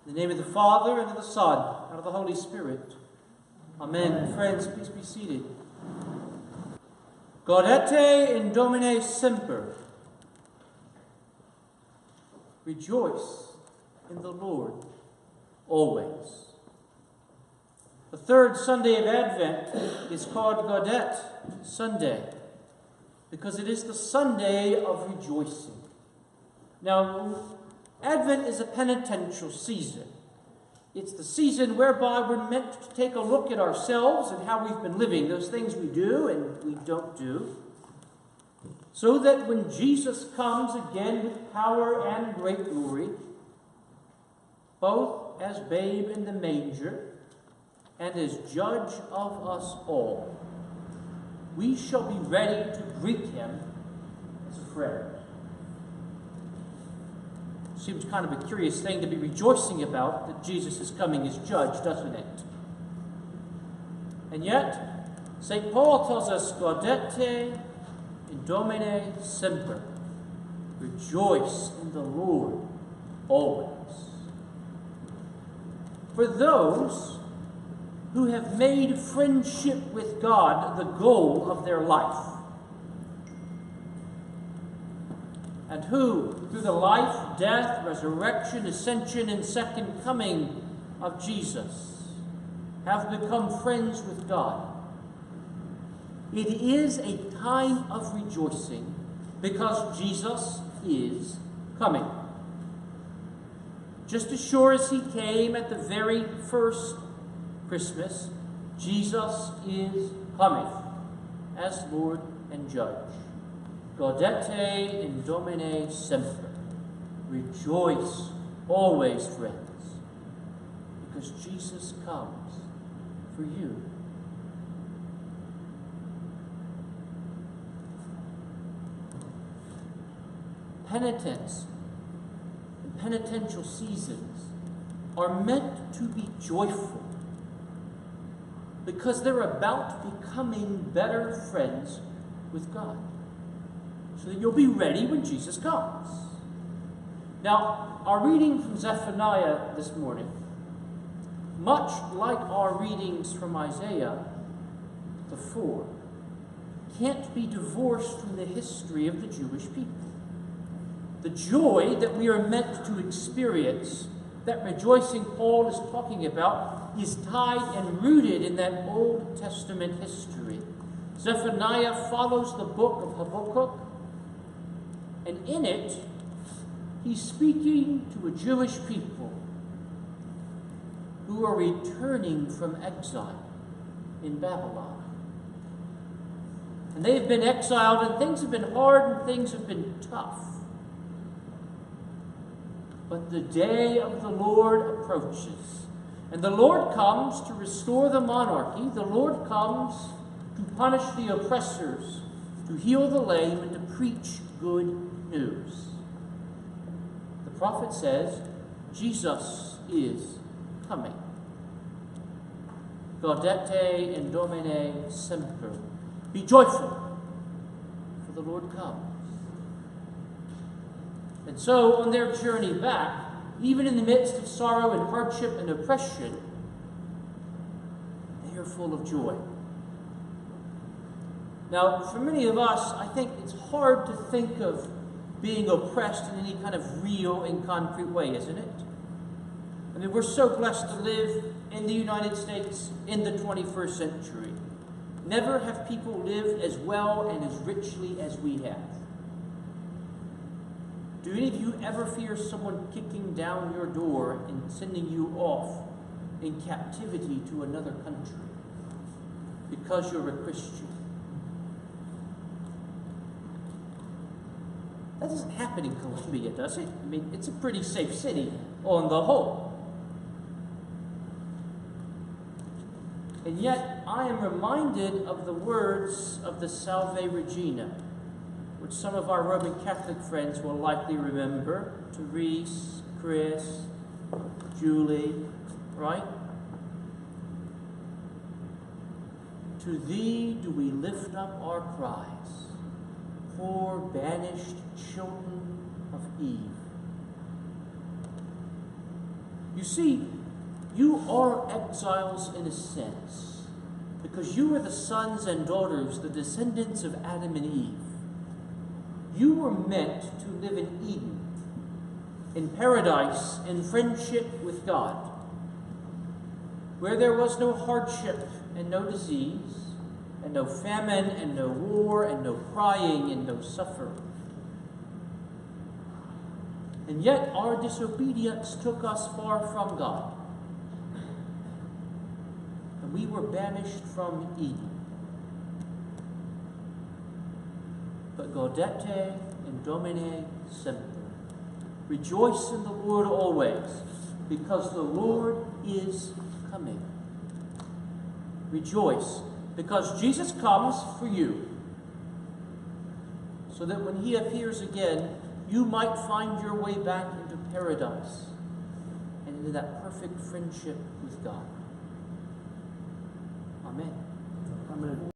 In the name of the Father, and of the Son, and of the Holy Spirit. Amen. Friends, please be seated. Gaudete in Domino semper. Rejoice in the Lord always. The third Sunday of Advent is called Gaudete Sunday because it is the Sunday of rejoicing. Now, Advent is a penitential season. It's the season whereby we're meant to take a look at ourselves and how we've been living, those things we do and we don't do, so that when Jesus comes again with power and great glory, both as babe in the manger and as judge of us all, we shall be ready to greet him as a friend. Seems kind of a curious thing to be rejoicing about, that Jesus is coming as judge, doesn't it? And yet, St. Paul tells us, Gaudete in Domino semper. Rejoice in the Lord always. For those who have made friendship with God the goal of their life, and who, through the life, death, resurrection, ascension, and second coming of Jesus, have become friends with God. It is a time of rejoicing because Jesus is coming. Just as sure as he came at the very first Christmas, Jesus is coming as Lord and Judge. Gaudete in Domino semper. Rejoice always, friends, because Jesus comes for you. Penitence and penitential seasons are meant to be joyful because they're about becoming better friends with God, so that you'll be ready when Jesus comes. Now, our reading from Zephaniah this morning, much like our readings from Isaiah, the 4, can't be divorced from the history of the Jewish people. The joy that we are meant to experience, that rejoicing Paul is talking about, is tied and rooted in that Old Testament history. Zephaniah follows the book of Habakkuk, and in it, he's speaking to a Jewish people who are returning from exile in Babylon. And they have been exiled, and things have been hard, and things have been tough. But the day of the Lord approaches, and the Lord comes to restore the monarchy. The Lord comes to punish the oppressors, to heal the lame, and to preach good news. The prophet says, Jesus is coming. Gaudete in Domino semper. Be joyful, for the Lord comes. And so, on their journey back, even in the midst of sorrow and hardship and oppression, they are full of joy. Now, for many of us, I think it's hard to think of being oppressed in any kind of real and concrete way, isn't it? I mean, we're so blessed to live in the United States in the 21st century. Never have people lived as well and as richly as we have. Do any of you ever fear someone kicking down your door and sending you off in captivity to another country because you're a Christian? That doesn't happen in Colombia, does it? I mean, it's a pretty safe city on the whole. And yet, I am reminded of the words of the Salve Regina, which some of our Roman Catholic friends will likely remember. Therese, Chris, Julie, right? To thee do we lift up our cries, poor banished children of Eve. You see, you are exiles in a sense, because you are the sons and daughters, the descendants of Adam and Eve. You were meant to live in Eden, in paradise, in friendship with God, where there was no hardship and no disease, and no famine and no war and no crying and no suffering. And yet our disobedience took us far from God, and we were banished from Eden. But Gaudete and Domino, semper. Rejoice in the Lord always, because the Lord is coming. Rejoice, because Jesus comes for you, so that when he appears again, you might find your way back into paradise and into that perfect friendship with God. Amen. Amen.